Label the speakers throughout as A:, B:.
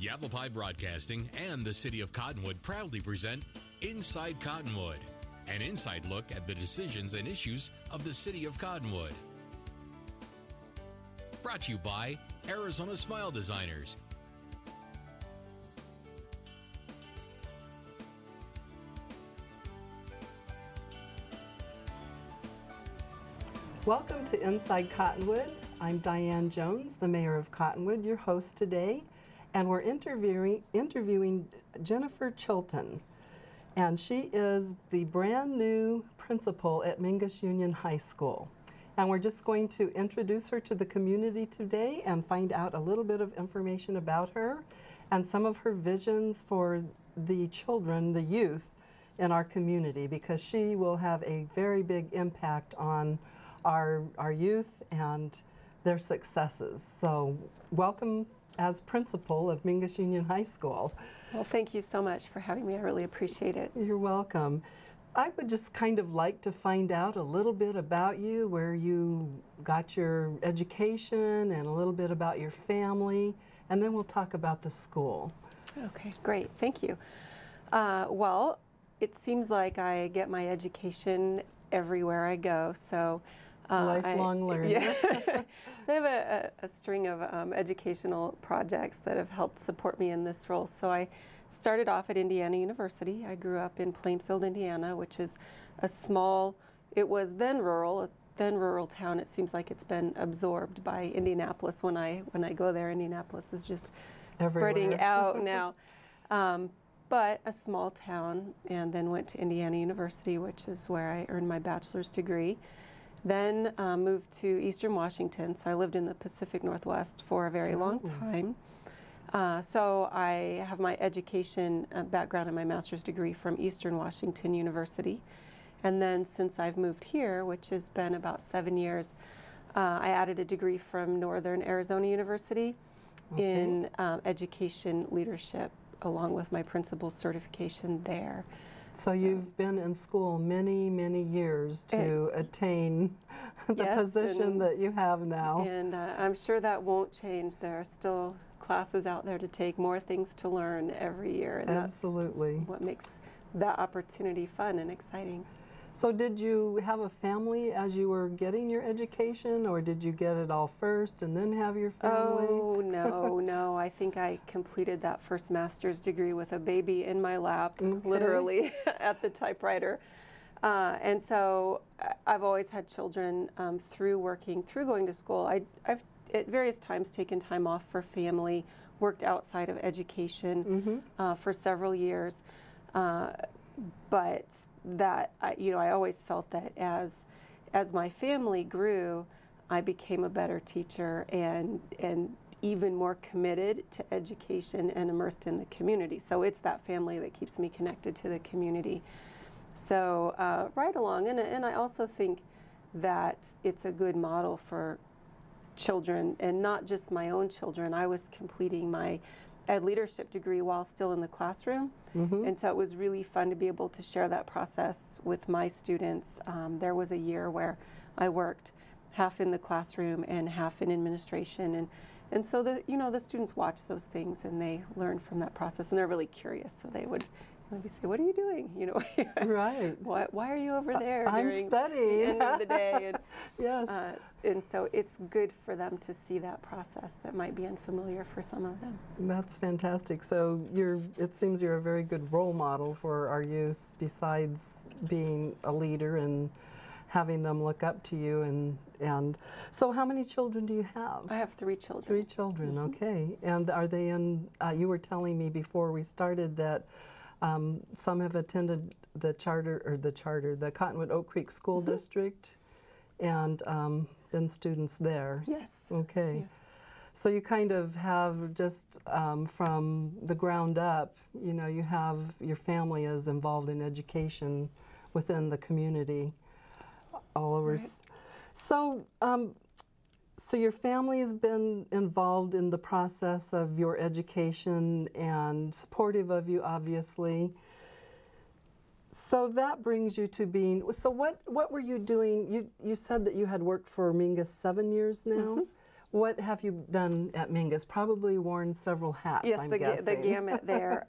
A: Yavapai Broadcasting and the City of Cottonwood proudly present Inside Cottonwood, an inside look at the decisions and issues of the City of Cottonwood. Brought to you by Arizona Smile Designers.
B: Welcome to Inside Cottonwood. I'm Diane Joens, the Mayor of Cottonwood, your host today, and we're interviewing Jennifer Chilton, and she is the brand new principal at Mingus Union High School. And we're just going to introduce her to the community today and find out a little bit of information about her and some of her visions for the children, the youth in our community, because she will have a very big impact on our youth and their successes. So welcome as principal of Mingus Union High School.
C: Well, thank you so much for having me. I really appreciate it.
B: You're welcome. I would just kind of like to find out a little bit about you, where you got your education and a little bit about your family, and then we'll talk about the school.
C: Okay, great. Thank you. Well, it seems like I get my education everywhere I go, so
B: lifelong learner.
C: Yeah. So I have a string of educational projects that have helped support me in this role. So I started off at Indiana University. I grew up in Plainfield, Indiana, which is a small, it was then rural town. It seems like it's been absorbed by Indianapolis. When I go there, Indianapolis is just
B: everywhere.
C: Spreading out now. But a small town, and then went to Indiana University, which is where I earned my bachelor's degree. Then moved to Eastern Washington, so I lived in the Pacific Northwest for a very long time. So I have my education background and my master's degree from Eastern Washington University. And then since I've moved here, which has been about 7 years, I added a degree from Northern Arizona University in education leadership, along with my principal's certification there.
B: So you've been in school many, many years to attain the position that you have now.
C: And I'm sure that won't change. There are still classes out there to take, more things to learn every year. And
B: absolutely.
C: That's what makes that opportunity fun and exciting.
B: So did you have a family as you were getting your education, or did you get it all first and then have your family?
C: Oh, no. I think I completed that first master's degree with a baby in my lap, literally, at the typewriter. And so I've always had children through going to school. I've at various times taken time off for family, worked outside of education for several years. But that I always felt that as my family grew, I became a better teacher and even more committed to education and immersed in the community. So it's that family that keeps me connected to the community. So right along, and I also think that it's a good model for children, and not just my own children. I was completing my leadership degree while still in the classroom, and so it was really fun to be able to share that process with my students. There was a year where I worked half in the classroom and half in administration, and so the students watch those things and they learn from that process, and they're really curious. So they would maybe say, "What are you doing?
B: Right?
C: Why are you over there?"
B: I'm
C: during
B: studying.
C: the end of the day. And,
B: yes.
C: And so it's good for them to see that process that might be unfamiliar for some of them.
B: That's fantastic. So it seems you're a very good role model for our youth, besides being a leader and having them look up to you. And so how many children do you have?
C: I have 3 children.
B: 3 children, okay. And are they in, you were telling me before we started that some have attended the Cottonwood Oak Creek School District, and been students there.
C: Yes.
B: Okay.
C: Yes.
B: So you kind of have just from the ground up, you have your family is involved in education within the community all over.
C: Right.
B: So, so your family has been involved in the process of your education and supportive of you, obviously. So that brings you to being, so what were you doing? You said that you had worked for Mingus 7 years now. What have you done at Mingus? Probably worn several hats,
C: Yes,
B: I'm
C: the
B: guessing.
C: gamut there.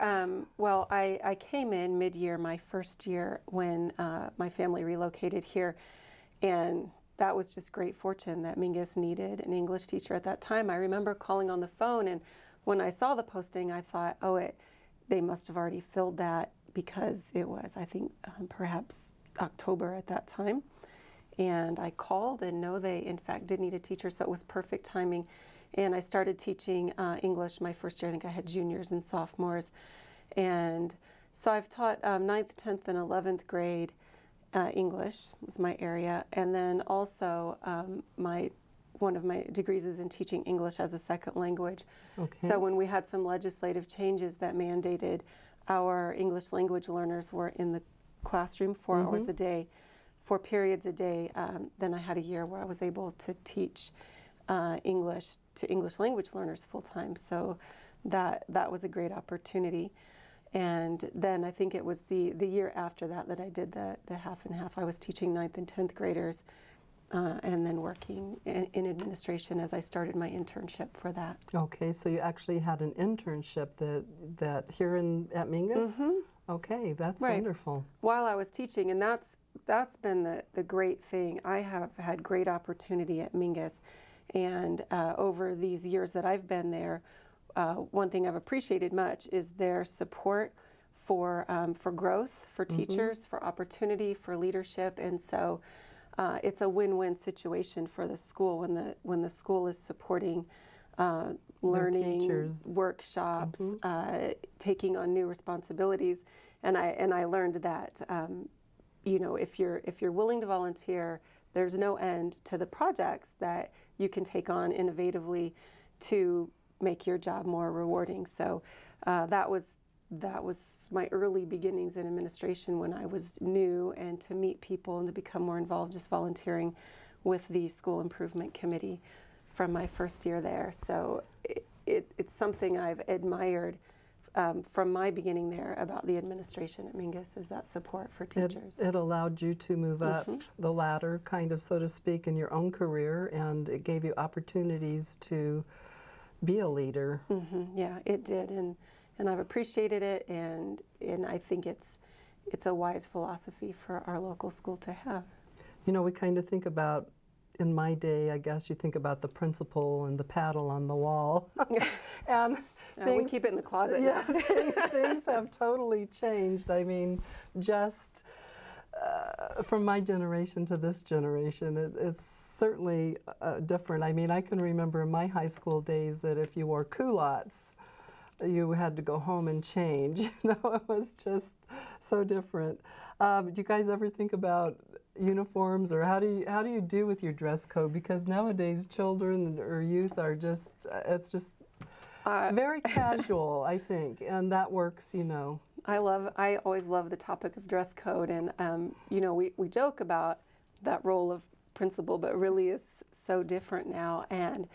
C: Well, I came in mid-year, my first year, when my family relocated here, and that was just great fortune that Mingus needed an English teacher at that time. I remember calling on the phone, and when I saw the posting, I thought, oh, they must have already filled that, because it was, I think, perhaps October at that time. And I called, and no, they in fact did need a teacher, so it was perfect timing. And I started teaching English my first year. I think I had juniors and sophomores. And so I've taught 9th, 10th, and 11th grade English was my area. And then also one of my degrees is in teaching English as a second language.
B: Okay.
C: So when we had some legislative changes that mandated our English language learners were in the classroom 4 hours a day, 4 periods a day, then I had a year where I was able to teach English to English language learners full time. So that was a great opportunity. And then I think it was the year after that I did the half and half. I was teaching 9th and 10th graders and then working in administration as I started my internship for that.
B: Okay, so you actually had an internship that here at Mingus? Okay, that's wonderful.
C: While I was teaching, and that's been the great thing. I have had great opportunity at Mingus, and over these years that I've been there, one thing I've appreciated much is their support for growth, for teachers, for opportunity, for leadership, and so it's a win-win situation for the school when the school is supporting learning, workshops, taking on new responsibilities, and I learned that you know, if you're willing to volunteer, there's no end to the projects that you can take on innovatively to make your job more rewarding. So that was my early beginnings in administration when I was new, and to meet people and to become more involved just volunteering with the school improvement committee from my first year there. So it's something I've admired from my beginning there about the administration at Mingus, is that support for teachers.
B: It allowed you to move up the ladder, kind of, so to speak, in your own career, and it gave you opportunities to be a leader. Yeah,
C: it did, and I've appreciated it, and I think it's a wise philosophy for our local school to have.
B: You know, we kind of think about, in my day, I guess you think about the principal and the paddle on the wall. And
C: we keep it in the closet now.
B: Things have totally changed. I mean, just from my generation to this generation, it's certainly different. I mean, I can remember in my high school days that if you wore culottes, you had to go home and change. You know, it was just so different. Do you guys ever think about uniforms, or how do you do with your dress code? Because nowadays children or youth are just it's just very casual, I think, and that works, you know.
C: I always love the topic of dress code, and you know, we joke about that role of principal, but really is so different now. And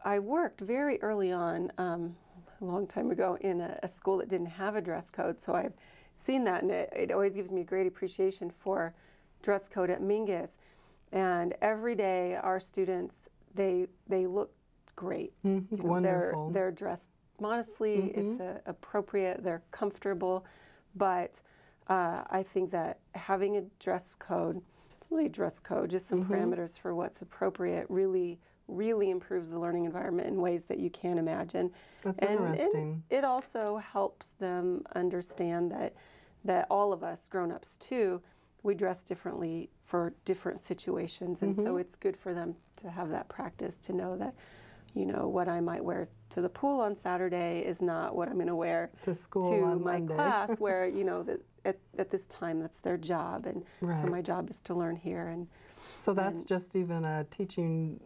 C: I worked very early on, a long time ago, in a school that didn't have a dress code, so I've seen that, and it always gives me great appreciation for dress code at Mingus. And every day our students, they look great.
B: Wonderful.
C: They're dressed modestly, it's appropriate, they're comfortable, but I think that having a dress code, it's really a dress code, just some parameters for what's appropriate, really improves the learning environment in ways that you can't imagine.
B: That's interesting.
C: And it also helps them understand that all of us, grown-ups too, we dress differently for different situations, and so it's good for them to have that practice, to know that, you know, what I might wear to the pool on Saturday is not what I'm going to wear
B: to school
C: to
B: on
C: my
B: Monday.
C: class, where, you know, that at this time that's their job, and so my job is to learn here. And
B: so that's just even a teaching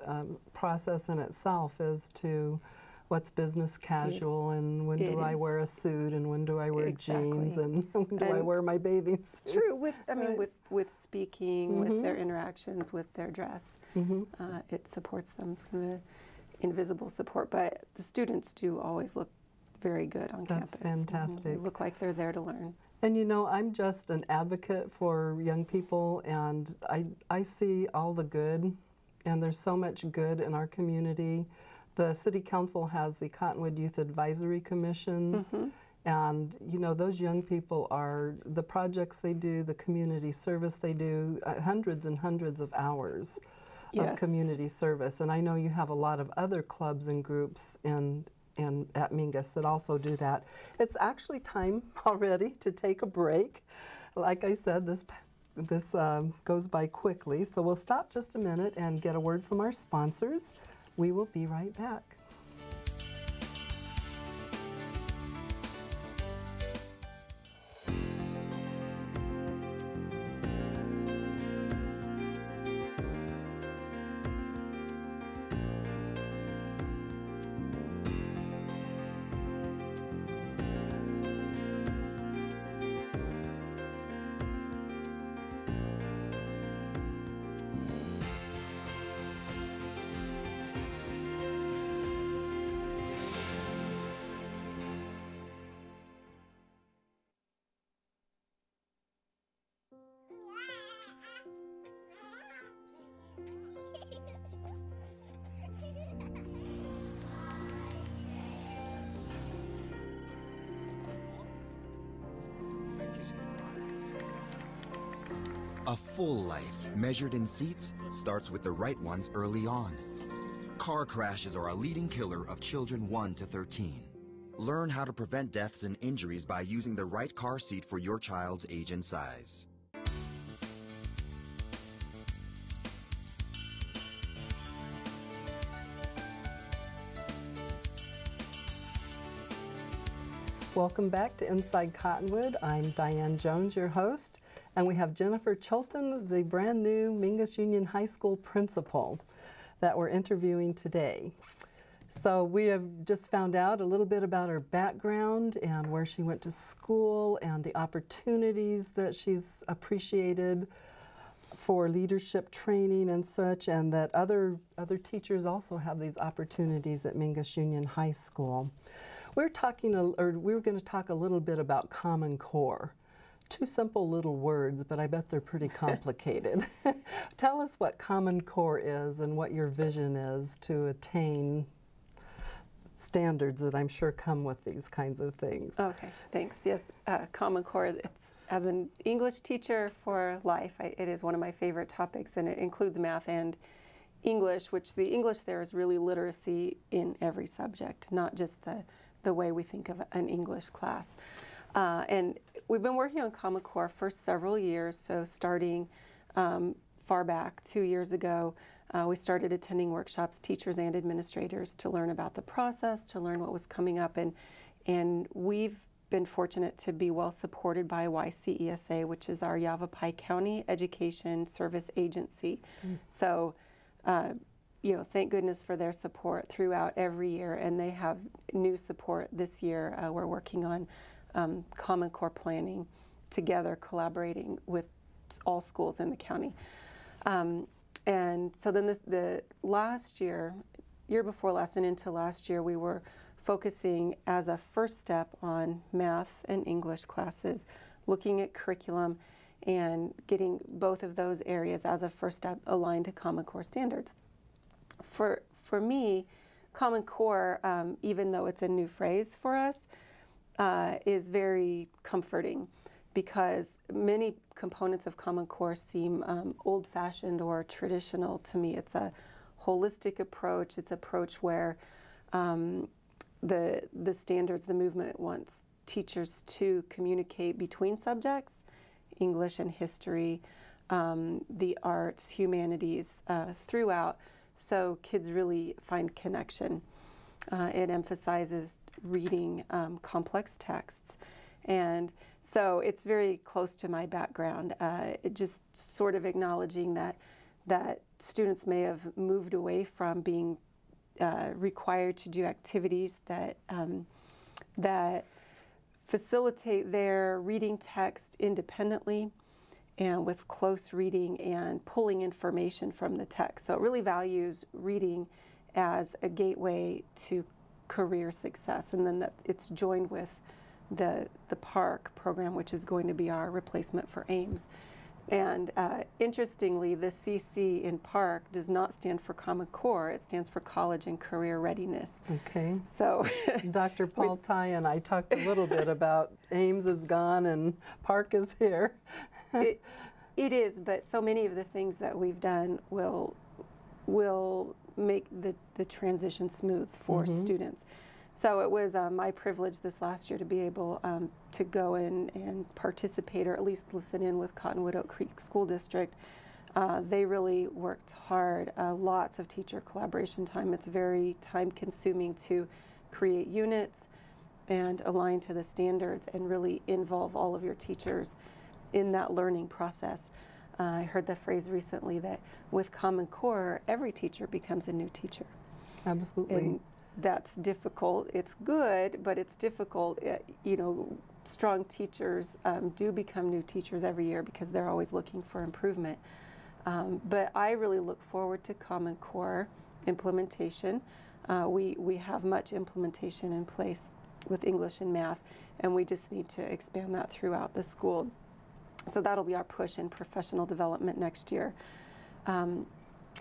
B: process in itself, as to what's business casual, and when do I wear a suit, and when do I wear jeans, and when do I wear my bathing suit.
C: True, with speaking, with their interactions, with their dress, it supports them. It's kind of an invisible support, but the students do always look very good on campus.
B: That's fantastic.
C: They look like they're there to learn.
B: And you know, I'm just an advocate for young people, and I see all the good and there's so much good in our community. The City Council has the Cottonwood Youth Advisory Commission, and you know, those young people are, the projects they do, the community service they do, hundreds and hundreds of hours of community service. And I know you have a lot of other clubs and groups at Mingus that also do that. It's actually time already to take a break. Like I said, this goes by quickly, so we'll stop just a minute and get a word from our sponsors. We will be right back.
D: A full life, measured in seats, starts with the right ones early on. Car crashes are a leading killer of children 1 to 13. Learn how to prevent deaths and injuries by using the right car seat for your child's age and size.
B: Welcome back to Inside Cottonwood. I'm Diane Joens, your host, and we have Jennifer Chilton, the brand new Mingus Union High School principal that we're interviewing today. So we have just found out a little bit about her background and where she went to school and the opportunities that she's appreciated for leadership training and such, and that other teachers also have these opportunities at Mingus Union High School. We were going to talk a little bit about Common Core. Two simple little words, but I bet they're pretty complicated. Tell us what Common Core is and what your vision is to attain standards that I'm sure come with these kinds of things.
C: Okay, thanks. Yes, Common Core, it's, as an English teacher for life, it is one of my favorite topics, and it includes math and English, which the English there is really literacy in every subject, not just the way we think of an English class. And we've been working on Common Core for several years, so starting far back, 2 years ago, we started attending workshops, teachers and administrators, to learn about the process, to learn what was coming up, and we've been fortunate to be well supported by YCESA, which is our Yavapai County Education Service Agency. So, you know, thank goodness for their support throughout every year, and they have new support this year. We're working on Common Core planning together, collaborating with all schools in the county. And so then the last year before last and into last year, we were focusing as a first step on math and English classes, looking at curriculum and getting both of those areas as a first step aligned to Common Core standards. For me, Common Core, even though it's a new phrase for us, is very comforting, because many components of Common Core seem old-fashioned or traditional to me. It's a holistic approach. It's an approach where the standards, the movement wants teachers to communicate between subjects, English and history, the arts, humanities, throughout, so kids really find connection. It emphasizes reading complex texts, and so it's very close to my background. It just sort of acknowledging that students may have moved away from being required to do activities that facilitate their reading text independently and with close reading and pulling information from the text. So it really values reading as a gateway to career success, and then that it's joined with the PARC program, which is going to be our replacement for Ames. And interestingly, the CC in Park does not stand for Common Core. It stands for College and Career Readiness.
B: Okay.
C: So
B: Dr. Paul Ty and I talked a little bit about Ames is gone and Park is here.
C: it is, but so many of the things that we've done will make the transition smooth for students. So it was my privilege this last year to be able to go in and participate, or at least listen in with Cottonwood Oak Creek School District. They really worked hard, lots of teacher collaboration time. It's very time consuming to create units and align to the standards and really involve all of your teachers in that learning process. I heard the phrase recently that with Common Core, every teacher becomes a new teacher.
B: Absolutely.
C: And that's difficult. It's good, but it's difficult. You know, strong teachers do become new teachers every year because they're always looking for improvement. But I really look forward to Common Core implementation. We have much implementation in place with English and math, and we just need to expand that throughout the school. So that'll be our push in professional development next year.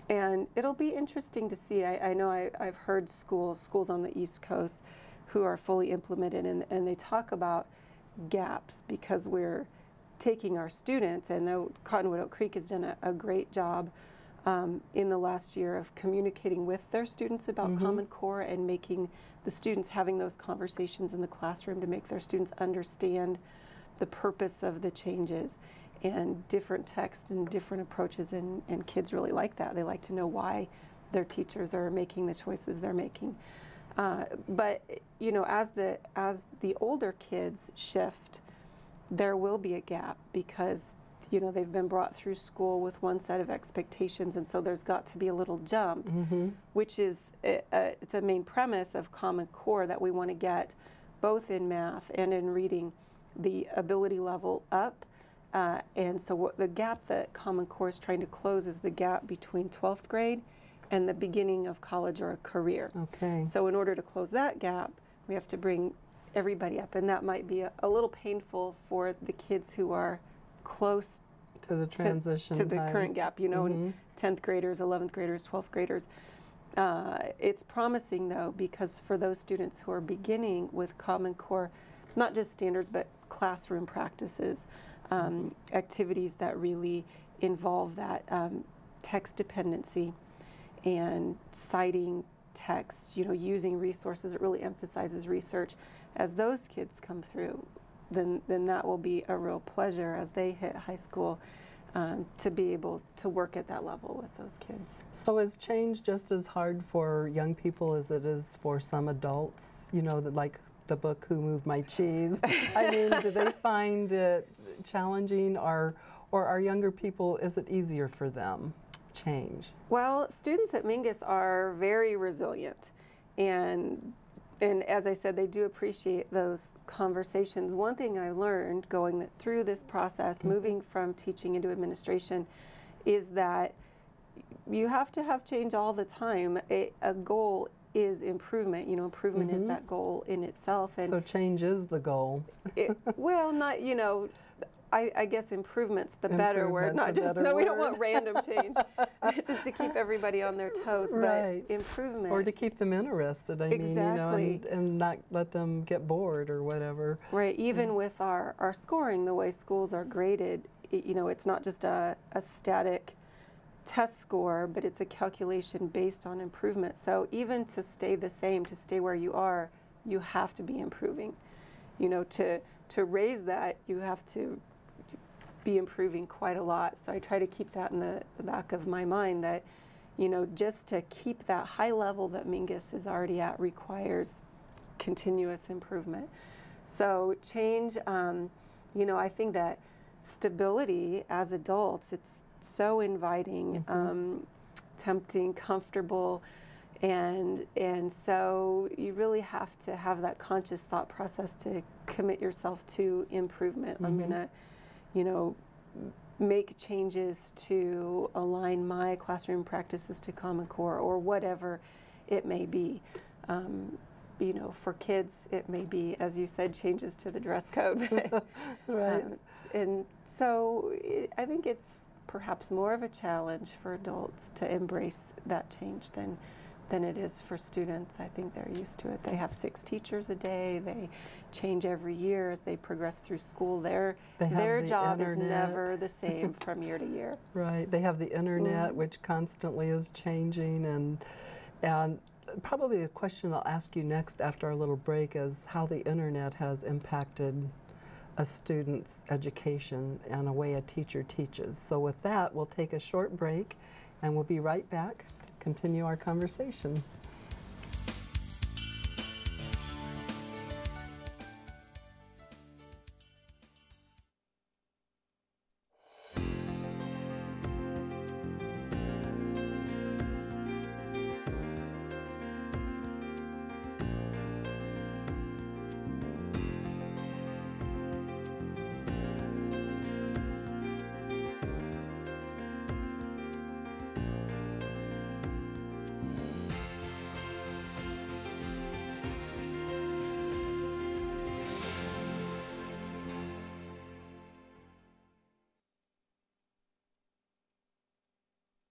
C: And it'll be interesting to see. I know I've heard schools on the East Coast who are fully implemented, and they talk about gaps because we're taking our students, and though Cottonwood Oak Creek has done a great job in the last year of communicating with their students about Common Core and making the students having those conversations in the classroom to make their students understand the purpose of the changes and different texts and different approaches, and kids really like that. They like to know why their teachers are making the choices they're making. But you know, as the older kids shift, there will be a gap because you know they've been brought through school with one set of expectations, and so there's got to be a little jump, which is it's a main premise of Common Core that we want to get both in math and in reading the ability level up. And so the gap that Common Core is trying to close is the gap between 12th grade and the beginning of college or a career.
B: Okay.
C: So in order to close that gap, we have to bring everybody up, and that might be a little painful for the kids who are close
B: to the transition
C: to the
B: time.
C: current gap, you know, in 10th graders, 11th graders, 12th graders. It's promising though, because for those students who are beginning with Common Core, not just standards, but classroom practices, activities that really involve that text dependency and citing text, you know, using resources. It really emphasizes research. As those kids come through, then that will be a real pleasure as they hit high school to be able to work at that level with those kids.
B: So is change just as hard for young people as it is for some adults? You know, like the book Who Moved My Cheese? I mean, do they find it challenging, or are younger people, is it easier for them, change?
C: Well, students at Mingus are very resilient, and as I said, they do appreciate those conversations. One thing I learned going through this process, moving from teaching into administration, is that you have to have change all the time. A goal is improvement. You know, improvement is that goal in itself. And
B: so change is the goal.
C: Well, not, you know, I guess improvement's the better word. Not just, no, we don't want random change. Just to keep everybody on their toes,
B: right.
C: But improvement.
B: Or to keep them interested, I mean, you know, and not let them get bored or whatever.
C: Right, even with our scoring, the way schools are graded, you know, it's not just a static test score, but it's a calculation based on improvement. So even to stay the same, to stay where you are, you have to be improving. You know, to raise that, you have to be improving quite a lot. So I try to keep that in the back of my mind that, you know, just to keep that high level that Mingus is already at requires continuous improvement. So change, you know, I think that stability as adults, it's so inviting, tempting, comfortable, and so you really have to have that conscious thought process to commit yourself to improvement. I'm gonna, you know, make changes to align my classroom practices to Common Core or whatever it may be. you know, for kids, it may be, as you said, changes to the dress code.
B: Right.
C: And so I think it's perhaps more of a challenge for adults to embrace that change than it is for students. I think they're used to it. They have 6 teachers a day. They change every year as they progress through school. Their job is never the same from year to year.
B: Right. They have the internet, which constantly is changing, and probably a question I'll ask you next after our little break is how the internet has impacted a student's education and a way a teacher teaches. So with that, we'll take a short break, and we'll be right back to continue our conversation.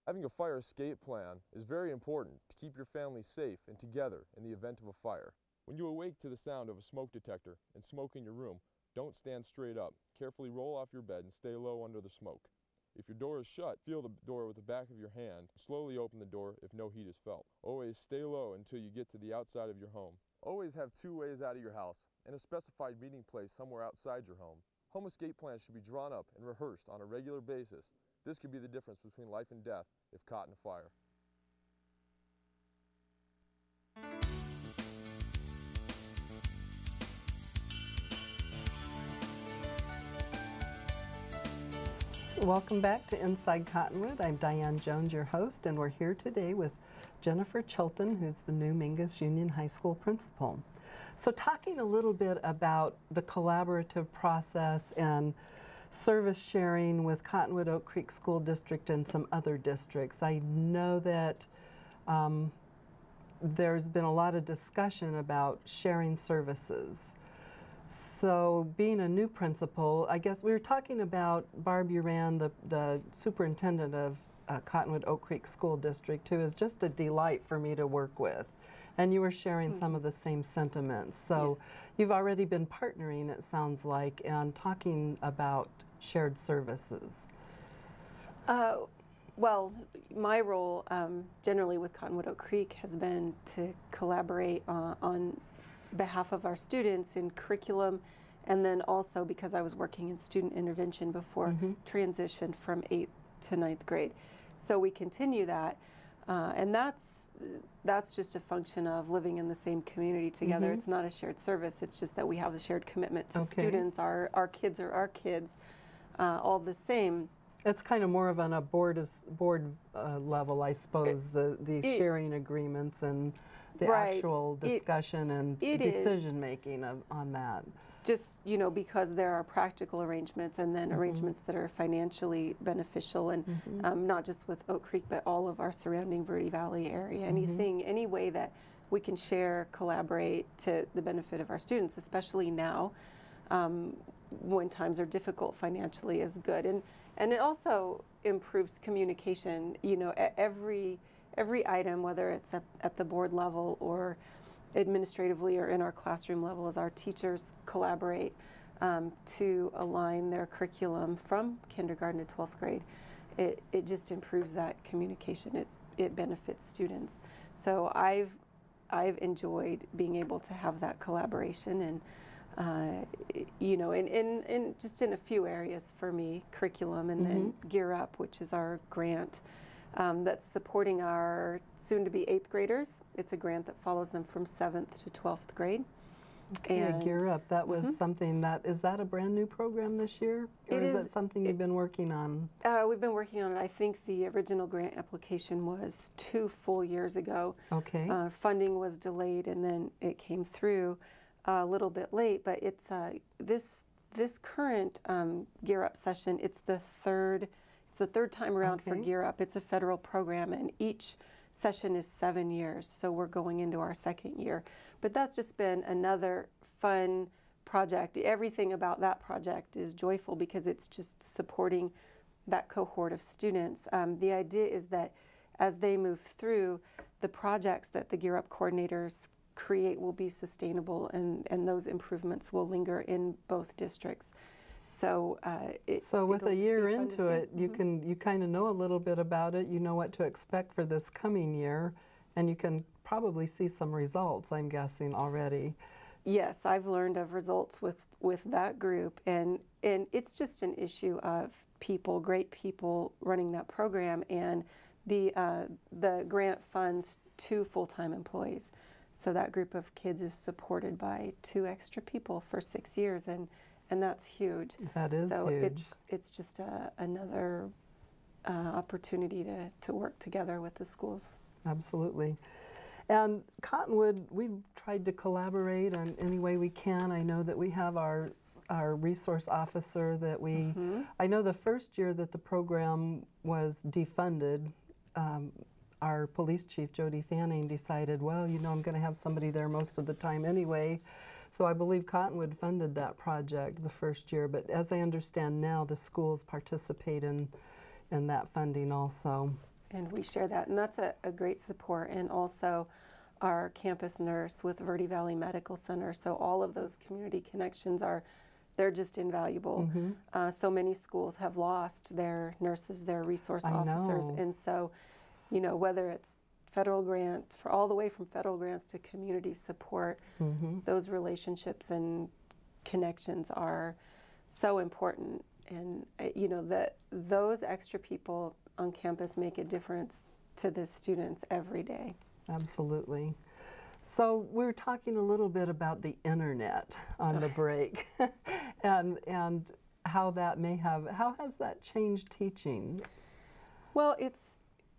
E: Having a fire escape plan is very important to keep your family safe and together in the event of a fire. When you awake to the sound of a smoke detector and smoke in your room, don't stand straight up. Carefully roll off your bed and stay low under the smoke. If your door is shut, feel the door with the back of your hand. Slowly open the door if no heat is felt. Always stay low until you get to the outside of your home. Always have 2 ways out of your house and a specified meeting place somewhere outside your home. Home escape plans should be drawn up and rehearsed on a regular basis. This could be the difference between life and death if caught in a fire.
B: Welcome back to Inside Cottonwood. I'm Diane Joens, your host, and we're here today with Jennifer Chilton, who's the new Mingus Union High School principal. So talking a little bit about the collaborative process and service sharing with Cottonwood Oak Creek School District and some other districts. I know that there's been a lot of discussion about sharing services. So being a new principal, I guess we were talking about Barb Uran, the superintendent of Cottonwood Oak Creek School District, who is just a delight for me to work with. And you were sharing some of the same sentiments. So you've already been partnering, it sounds like, and talking about shared services.
C: Well, my role generally with Cottonwood Oak Creek has been to collaborate on behalf of our students in curriculum, and then also because I was working in student intervention before transitioned from 8th to 9th grade. So we continue that, and that's just a function of living in the same community together. It's not a shared service, it's just that we have a shared commitment to students. Our kids are our kids, all the same.
B: It's kind of more of on a board level, I suppose, the sharing agreements and the actual discussion and decision making on that.
C: Just, you know, because there are practical arrangements and then arrangements that are financially beneficial, and not just with Oak Creek, but all of our surrounding Verde Valley area. Any way that we can share, collaborate to the benefit of our students, especially now when times are difficult financially, is good. And it also improves communication. You know, every item, whether it's at the board level or administratively or in our classroom level, as our teachers collaborate to align their curriculum from kindergarten to 12th grade, it just improves that communication. It benefits students. So I've enjoyed being able to have that collaboration, and you know, in just in a few areas for me, curriculum, and then Gear Up, which is our grant that's supporting our soon-to-be 8th graders. It's a grant that follows them from 7th to 12th grade.
B: And Gear Up, that was something is that a brand new program this year? Or is that something you've been working on?
C: We've been working on it. I think the original grant application was 2 full years ago.
B: Okay.
C: Funding was delayed, and then it came through a little bit late, but it's this current Gear Up session, it's the third time around for Gear Up. It's a federal program, and each session is 7 years, so we're going into our second year. But that's just been another fun project. Everything about that project is joyful because it's just supporting that cohort of students. The idea is that as they move through, the projects that the Gear Up coordinators create will be sustainable, and those improvements will linger in both districts. So,
B: with a year into it, you kind of know a little bit about it. You know what to expect for this coming year, and you can probably see some results, I'm guessing, already.
C: Yes, I've learned of results with that group, and it's just an issue of people, great people running that program, and the grant funds 2 full-time employees. So that group of kids is supported by 2 extra people for 6 years, and that's huge.
B: That is huge.
C: So it's just another opportunity to work together with the schools.
B: Absolutely. And Cottonwood, we've tried to collaborate in any way we can. I know that we have our resource officer that we, I know the first year that the program was defunded, our police chief, Jody Fanning, decided, well, you know, I'm going to have somebody there most of the time anyway. So I believe Cottonwood funded that project the first year, but as I understand now, the schools participate in that funding also.
C: And we share that, and that's a great support. And also our campus nurse with Verde Valley Medical Center. So all of those community connections they're just invaluable. So many schools have lost their nurses, their resource officers. And so, you know, whether it's federal grant, all the way from federal grants to community support, those relationships and connections are so important. And, you know, those extra people on campus make a difference to the students every day.
B: Absolutely. So we're talking a little bit about the internet on the break and how that how has that changed teaching?
C: Well,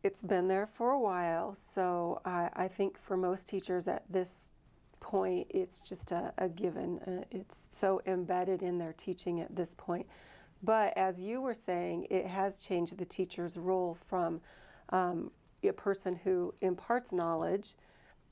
C: it's been there for a while, so I think for most teachers at this point, it's just a given. It's so embedded in their teaching at this point. But as you were saying, it has changed the teacher's role from a person who imparts knowledge.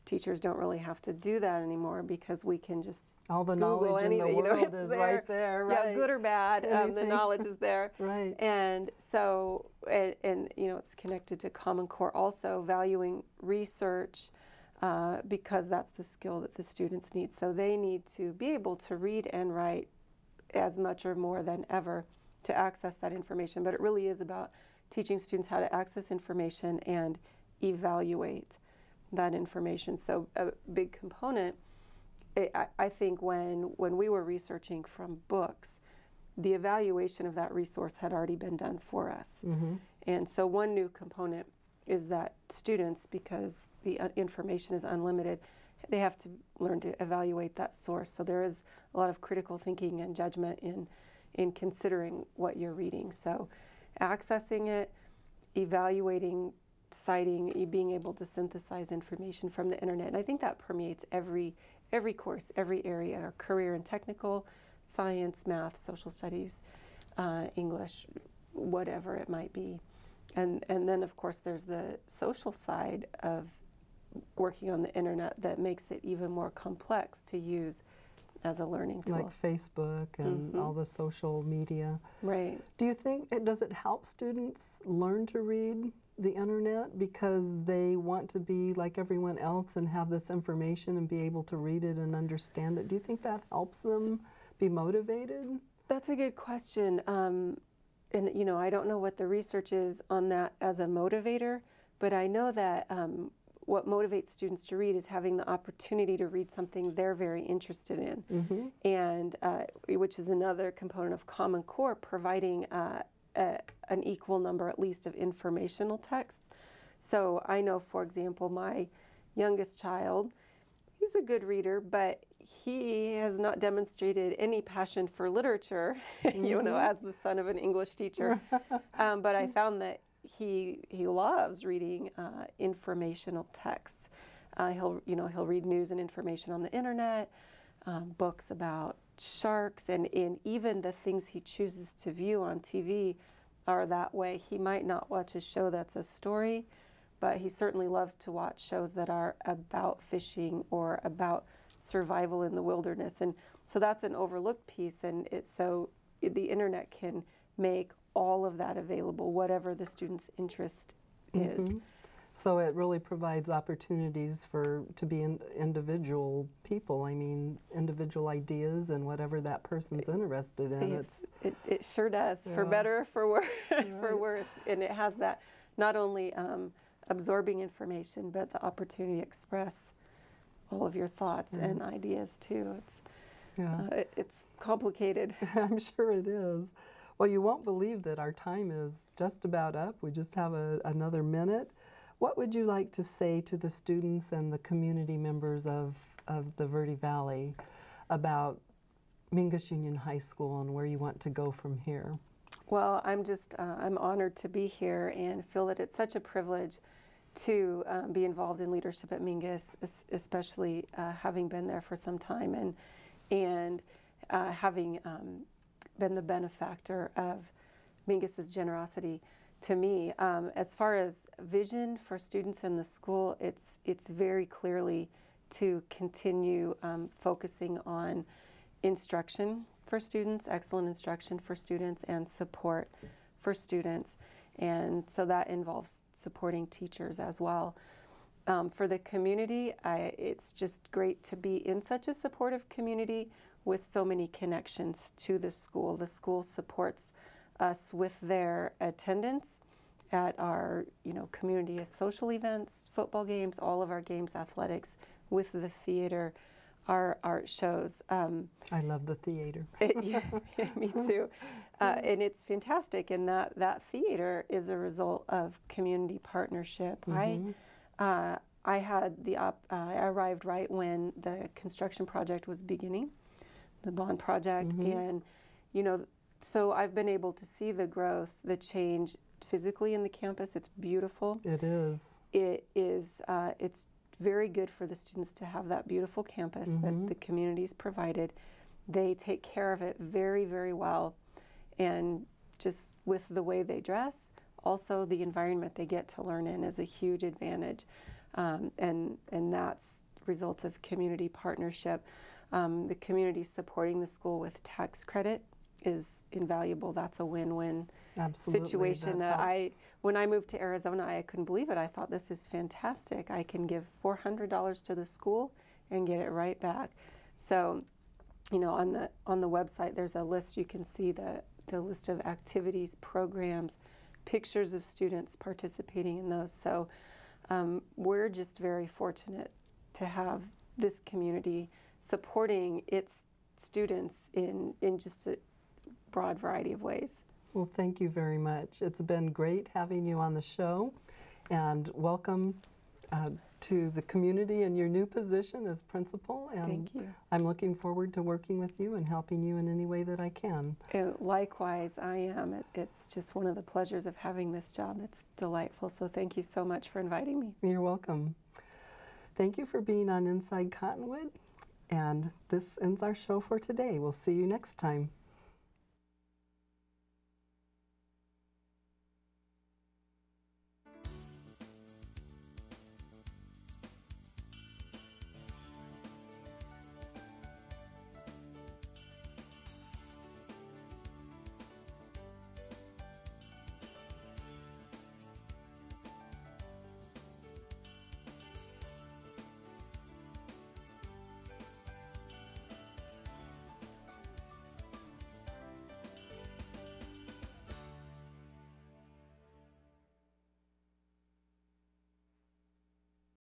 C: Teachers don't really have to do that anymore because we can just
B: all the
C: Google
B: knowledge
C: anything,
B: in the world
C: is
B: right there, right?
C: Yeah, good or bad, the knowledge is there.
B: Right.
C: And so, and you know, it's connected to Common Core also, valuing research because that's the skill that the students need. So they need to be able to read and write as much or more than ever to access that information. But it really is about teaching students how to access information and evaluate that information. So a big component, I think when we were researching from books, the evaluation of that resource had already been done for us. And so one new component is that students, because the information is unlimited, they have to learn to evaluate that source. So there is a lot of critical thinking and judgment in considering what you're reading. So accessing it, evaluating, citing, being able to synthesize information from the internet. And I think that permeates every course, every area, or career and technical, science, math, social studies, English, whatever it might be. And then, of course, there's the social side of working on the internet that makes it even more complex to use as a learning tool.
B: Like Facebook and all the social media.
C: Right.
B: Do you think, does it help students learn to read the internet because they want to be like everyone else and have this information and be able to read it and understand it? Do you think that helps them be motivated?
C: That's a good question. And, you know, I don't know what the research is on that as a motivator, but I know that what motivates students to read is having the opportunity to read something they're very interested in, and which is another component of Common Core, providing an equal number, at least, of informational texts. So I know, for example, my youngest child, he's a good reader, but he has not demonstrated any passion for literature, you know, as the son of an English teacher. But I found that he loves reading informational texts. He'll read news and information on the internet, books about sharks, and even the things he chooses to view on TV are that way. He might not watch a show that's a story, but he certainly loves to watch shows that are about fishing or about survival in the wilderness. And so that's an overlooked piece, and the internet can make all of that available, whatever the student's interest is.
B: So it really provides opportunities to be individual people. I mean, individual ideas and whatever that person's interested in.
C: It sure does, for better or for worse. For worse. And it has that not only absorbing information, but the opportunity to express all of your thoughts and ideas too. It's complicated.
B: I'm sure it is. Well, you won't believe that our time is just about up. We just have another minute. What would you like to say to the students and the community members of the Verde Valley about Mingus Union High School and where you want to go from here?
C: Well, I'm honored to be here and feel that it's such a privilege to be involved in leadership at Mingus, especially having been there for some time and having been the benefactor of Mingus's generosity to me. As far as vision for students in the school, it's very clearly to continue focusing on instruction for students, excellent instruction for students, and support for students. And so that involves supporting teachers as well. For the community, it's just great to be in such a supportive community with so many connections to the school. The school supports us with their attendance at our community social events, football games, all of our games, athletics, with the theater, our art shows.
B: I love the theater.
C: Yeah, me too. And it's fantastic, and that theater is a result of community partnership. I had I arrived right when the construction project was beginning, the bond project, and so I've been able to see the growth, the change physically in the campus. It's beautiful.
B: It is.
C: It is. It's very good for the students to have that beautiful campus that the community's provided. They take care of it very, very well, and just with the way they dress, also the environment they get to learn in is a huge advantage, and that's the result of community partnership. The community supporting the school with tax credit is invaluable. That's a win-win situation. When I moved to Arizona, I couldn't believe it. I thought, this is fantastic. I can give $400 to the school and get it right back. So, on the website, there's a list. You can see the list of activities, programs, pictures of students participating in those. So we're just very fortunate to have this community supporting its students in just a broad variety of ways.
B: Well, thank you very much. It's been great having you on the show, and welcome to the community in your new position as principal. And
C: thank you.
B: I'm looking forward to working with you and helping you in any way that I can.
C: And likewise, I am. It's just one of the pleasures of having this job. It's delightful. So thank you so much for inviting me.
B: You're welcome. Thank you for being on Inside Cottonwood. And this ends our show for today. We'll see you next time.